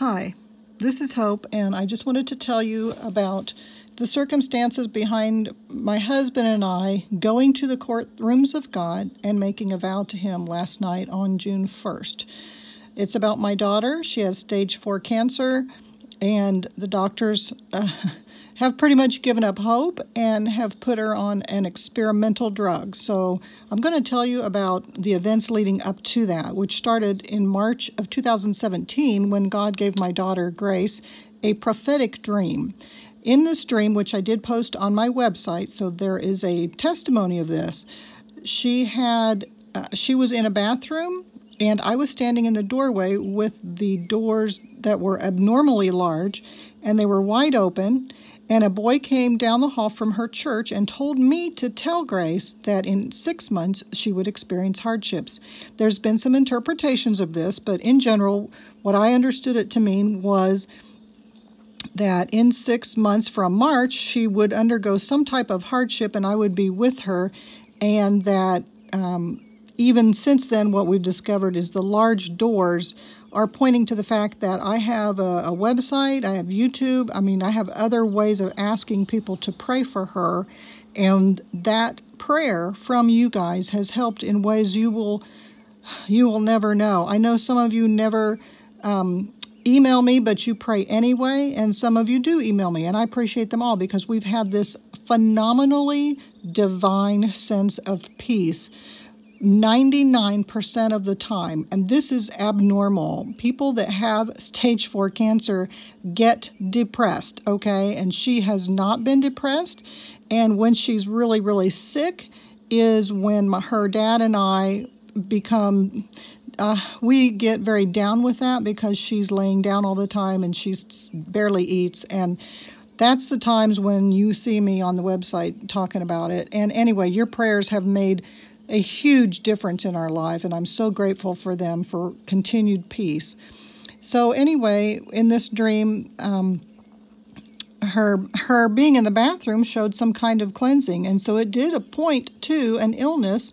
Hi, this is Hope, and I just wanted to tell you about the circumstances behind my husband and I going to the courtrooms of God and making a vow to Him last night on June 1st. It's about my daughter. She has stage 4 cancer, and the doctors have pretty much given up hope and have put her on an experimental drug. So I'm going to tell you about the events leading up to that, which started in March of 2017 when God gave my daughter, Grace, a prophetic dream. In this dream, which I did post on my website, so there is a testimony of this, she was in a bathroom, and I was standing in the doorway with the doors that were abnormally large, and they were wide open, and a boy came down the hall from her church and told me to tell Grace that in 6 months she would experience hardships. There's been some interpretations of this, but in general, what I understood it to mean was that in 6 months from March, she would undergo some type of hardship and I would be with her, and that even since then, what we've discovered is the large doors are pointing to the fact that I have a website, I have YouTube, I have other ways of asking people to pray for her, and that prayer from you guys has helped in ways you will never know. I know some of you never email me, but you pray anyway, and some of you do email me, and I appreciate them all because we've had this phenomenally divine sense of peace 99% of the time, and this is abnormal. People that have stage 4 cancer get depressed, okay? And she has not been depressed, and when she's really, really sick is when her dad and I become, we get very down with that because she's laying down all the time and she barely eats, and that's the times when you see me on the website talking about it. And anyway, your prayers have made a huge difference in our life, and I'm so grateful for them for continued peace. So anyway, in this dream, her being in the bathroom showed some kind of cleansing, and so it did point to an illness,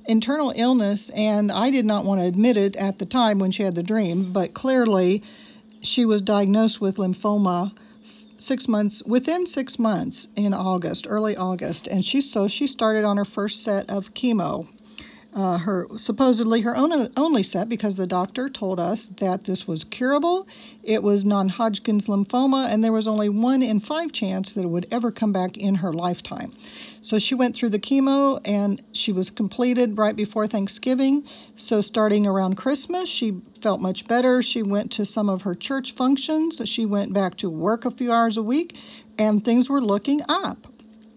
internal illness, and I did not want to admit it at the time when she had the dream, but clearly she was diagnosed with lymphoma within 6 months in August, early August, and she started on her first set of chemo. Supposedly her only set, because the doctor told us that this was curable. It was non-Hodgkin's lymphoma, and there was only 1 in 5 chance that it would ever come back in her lifetime. So she went through the chemo, and she was completed right before Thanksgiving. So starting around Christmas, she felt much better. She went to some of her church functions. She went back to work a few hours a week, and things were looking up.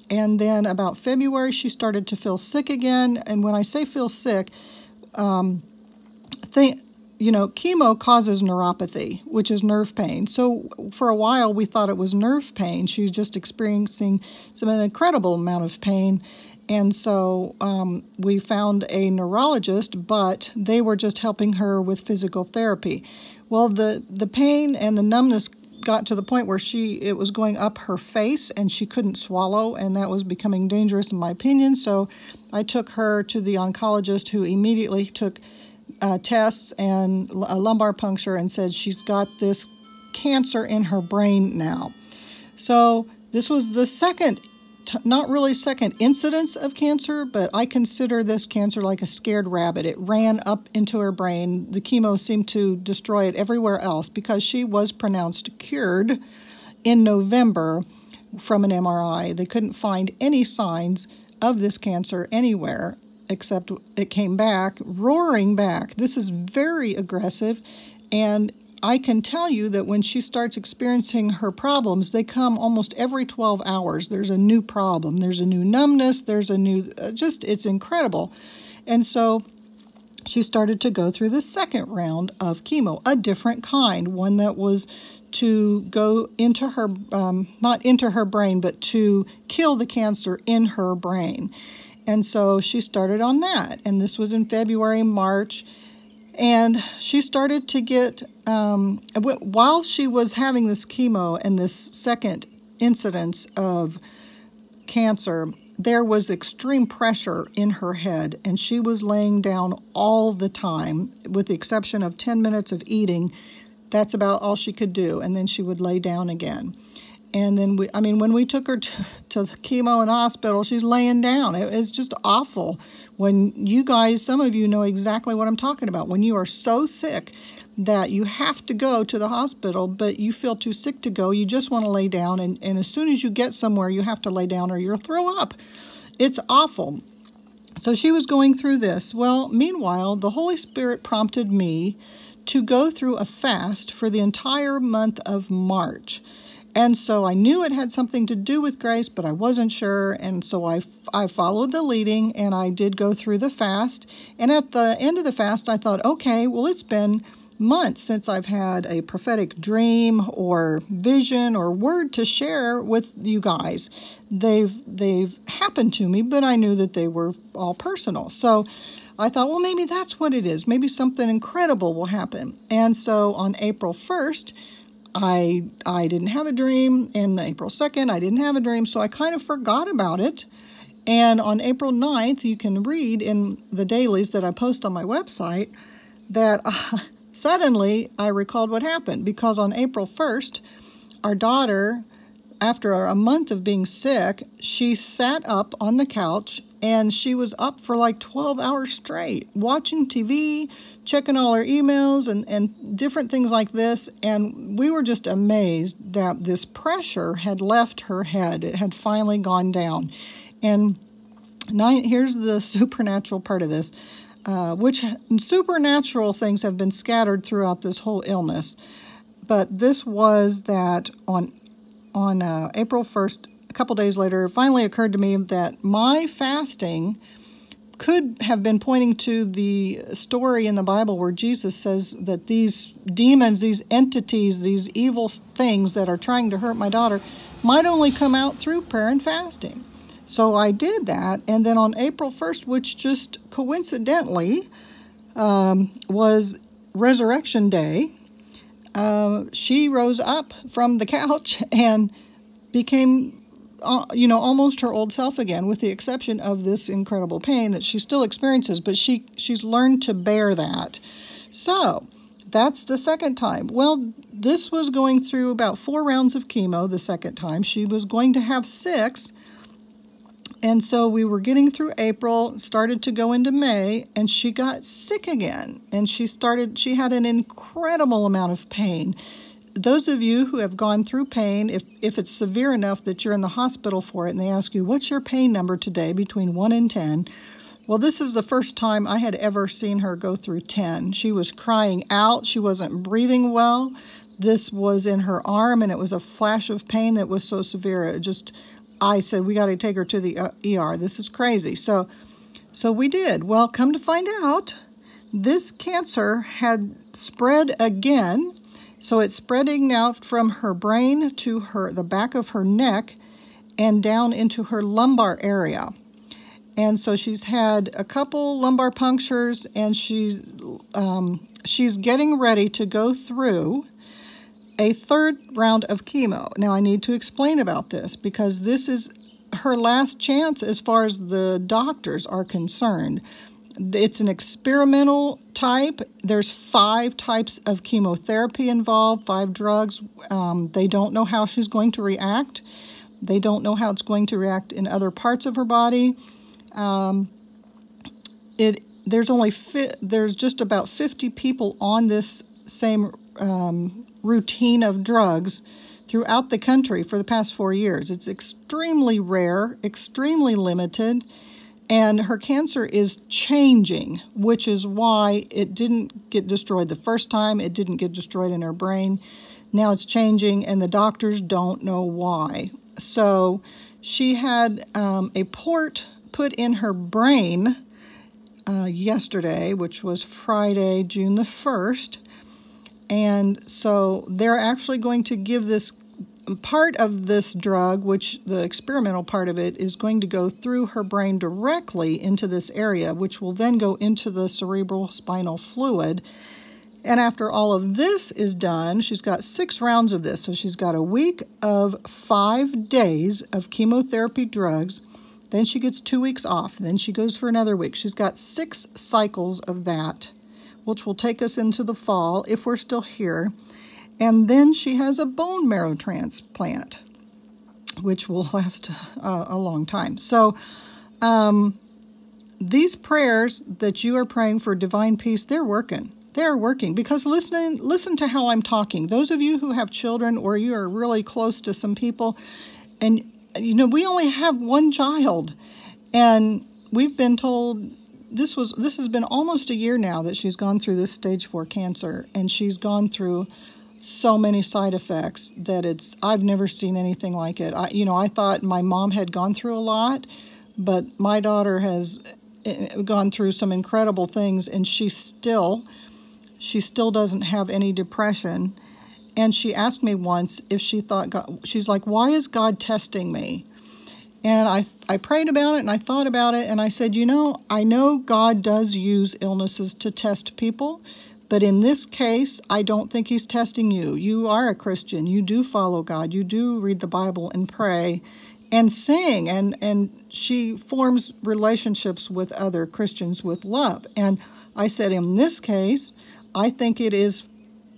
And then about February, she started to feel sick again. And when I say feel sick, chemo causes neuropathy, which is nerve pain. So for a while, we thought it was nerve pain. She was just experiencing an incredible amount of pain. And so we found a neurologist, but they were just helping her with physical therapy. Well, the pain and the numbness got to the point where it was going up her face and she couldn't swallow, and that was becoming dangerous in my opinion. So I took her to the oncologist, who immediately took tests and a lumbar puncture and said she's got this cancer in her brain now. So this was the not really second incidence of cancer, but I consider this cancer like a scared rabbit. It ran up into her brain. The chemo seemed to destroy it everywhere else because she was pronounced cured in November from an MRI. They couldn't find any signs of this cancer anywhere, except it came back, roaring back. This is very aggressive, and I can tell you that when she starts experiencing her problems, they come almost every 12 hours. There's a new problem. There's a new numbness. There's a new, it's incredible. And so she started to go through the second round of chemo, a different kind, one that was to go into her, not into her brain, but to kill the cancer in her brain. And so she started on that. And this was in February, March. And she started to get, while she was having this chemo and this second incidence of cancer, there was extreme pressure in her head, and she was laying down all the time, with the exception of 10 minutes of eating. that's about all she could do, and then she would lay down again. And then when we took her to chemo in the hospital, she's laying down. It's just awful. When you guys, some of you know exactly what I'm talking about. When you are so sick that you have to go to the hospital, but you feel too sick to go, you just want to lay down, and as soon as you get somewhere, you have to lay down or you'll throw up. It's awful. So she was going through this. Well, meanwhile, the Holy Spirit prompted me to go through a fast for the entire month of March. And so I knew it had something to do with grace, but I wasn't sure. And so I followed the leading, and I did go through the fast. And at the end of the fast, I thought, okay, well, it's been months since I've had a prophetic dream or vision or word to share with you guys. They've happened to me, but I knew that they were all personal. So I thought, well, maybe that's what it is. Maybe something incredible will happen. And so on April 1st, I didn't have a dream, and April 2nd, I didn't have a dream, so I kind of forgot about it. And on April 9th, you can read in the dailies that I post on my website that suddenly I recalled what happened, because on April 1st, our daughter, after a month of being sick, she sat up on the couch, and she was up for like 12 hours straight, watching TV, checking all her emails and different things like this. And we were just amazed that this pressure had left her head. It had finally gone down. And here's the supernatural part of this, which supernatural things have been scattered throughout this whole illness. But this was that on April 1st, a couple days later, it finally occurred to me that my fasting could have been pointing to the story in the Bible where Jesus says that these demons, these entities, these evil things that are trying to hurt my daughter might only come out through prayer and fasting. So I did that, and then on April 1st, which just coincidentally was Resurrection Day, she rose up from the couch and became almost her old self again, with the exception of this incredible pain that she still experiences, but she's learned to bear that. So that's the second time. Well, this was going through about 4 rounds of chemo the second time. She was going to have 6. And so we were getting through April, started to go into May, and she got sick again. And she had an incredible amount of pain. Those of you who have gone through pain, if it's severe enough that you're in the hospital for it and they ask you, what's your pain number today between 1 and 10? Well, this is the first time I had ever seen her go through 10. She was crying out. She wasn't breathing well. This was in her arm, and it was a flash of pain that was so severe. I said, we got to take her to the ER. This is crazy. So we did. Well, come to find out, this cancer had spread again. So it's spreading now from her brain to the back of her neck and down into her lumbar area. And so she's had a couple lumbar punctures, and she's getting ready to go through a 3rd round of chemo. Now, I need to explain about this, because this is her last chance as far as the doctors are concerned. It's an experimental type. There's 5 types of chemotherapy involved, 5 drugs. They don't know how she's going to react. They don't know how it's going to react in other parts of her body. There's just about 50 people on this same routine of drugs throughout the country for the past 4 years. It's extremely rare, extremely limited, and her cancer is changing, which is why it didn't get destroyed the first time. It didn't get destroyed in her brain. Now it's changing, and the doctors don't know why. So she had a port put in her brain yesterday, which was Friday, June the 1st. And so they're actually going to give this part of this drug, which the experimental part of it is going to go through her brain directly into this area, which will then go into the cerebral spinal fluid. And after all of this is done, she's got 6 rounds of this. So she's got a week of 5 days of chemotherapy drugs. Then she gets 2 weeks off. Then she goes for another week. She's got 6 cycles of that, which will take us into the fall if we're still here. And then she has a bone marrow transplant, which will last a long time. So these prayers that you are praying for divine peace, they're working. They're working because listen to how I'm talking. Those of you who have children or you are really close to some people, and we only have one child, and we've been told this has been almost a year now that she's gone through this stage 4 cancer, and she's gone through so many side effects that I've never seen anything like it. I thought my mom had gone through a lot, but my daughter has gone through some incredible things, and she still doesn't have any depression. And she asked me once if she thought God, she's like, why is God testing me? And I prayed about it and I thought about it, and I said, I know God does use illnesses to test people, but in this case, I don't think he's testing you. You are a Christian. You do follow God. You do read the Bible and pray and sing. And she forms relationships with other Christians with love. And I said, in this case, I think it is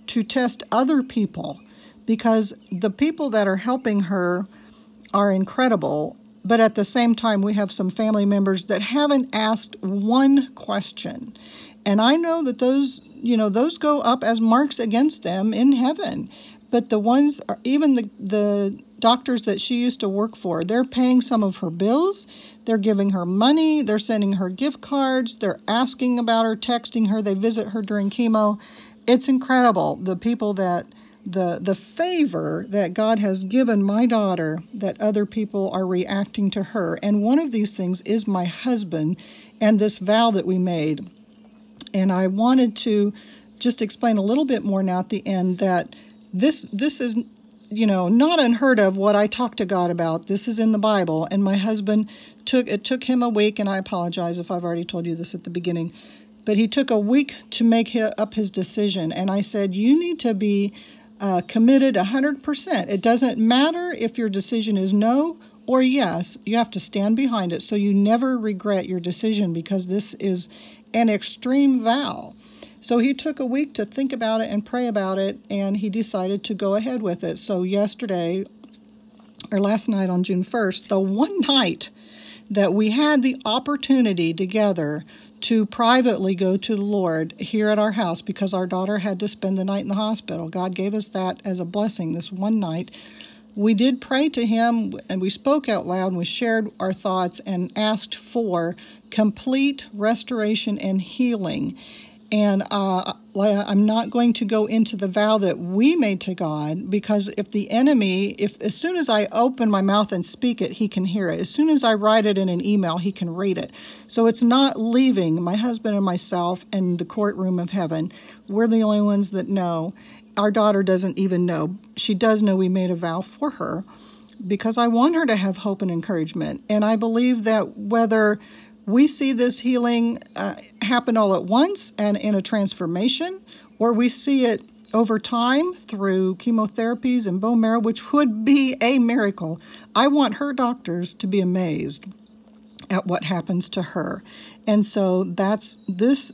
to test other people, because the people that are helping her are incredible. But at the same time, we have some family members that haven't asked one question. And I know that those go up as marks against them in heaven. But the ones, even the doctors that she used to work for, they're paying some of her bills. They're giving her money. They're sending her gift cards. They're asking about her, texting her. They visit her during chemo. It's incredible, the people that, the favor that God has given my daughter, that other people are reacting to her. And one of these things is my husband and this vow that we made. And I wanted to just explain a little bit more now at the end that this is, not unheard of what I talk to God about. This is in the Bible. And my husband it took him a week, and I apologize if I've already told you this at the beginning, but he took a week to make up his decision. And I said, you need to be committed 100%. It doesn't matter if your decision is no or yes. You have to stand behind it so you never regret your decision, because this is an extreme vow. So he took a week to think about it and pray about it, and he decided to go ahead with it. So last night on June 1st, the one night that we had the opportunity together to privately go to the Lord here at our house, because our daughter had to spend the night in the hospital. God gave us that as a blessing this one night. We did pray to him, and we spoke out loud, and we shared our thoughts and asked for complete restoration and healing. And I'm not going to go into the vow that we made to God, because if the enemy, as soon as I open my mouth and speak it, he can hear it. As soon as I write it in an email, he can read it. So it's not leaving my husband and myself in the courtroom of heaven. We're the only ones that know. Our daughter doesn't even know. She does know we made a vow for her, because I want her to have hope and encouragement. And I believe that whether we see this healing happen all at once and in a transformation, or we see it over time through chemotherapies and bone marrow, which would be a miracle. I want her doctors to be amazed at what happens to her. And so that's this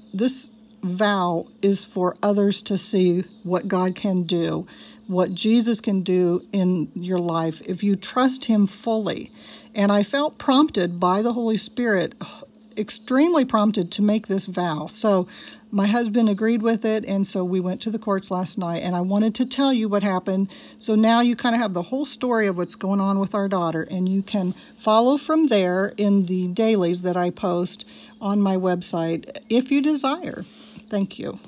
vow is for others to see what God can do, what Jesus can do in your life if you trust him fully. And I felt prompted by the Holy Spirit, extremely prompted to make this vow. So my husband agreed with it, and so we went to the courts last night, and I wanted to tell you what happened. So now you kind of have the whole story of what's going on with our daughter, and you can follow from there in the dailies that I post on my website if you desire. Thank you.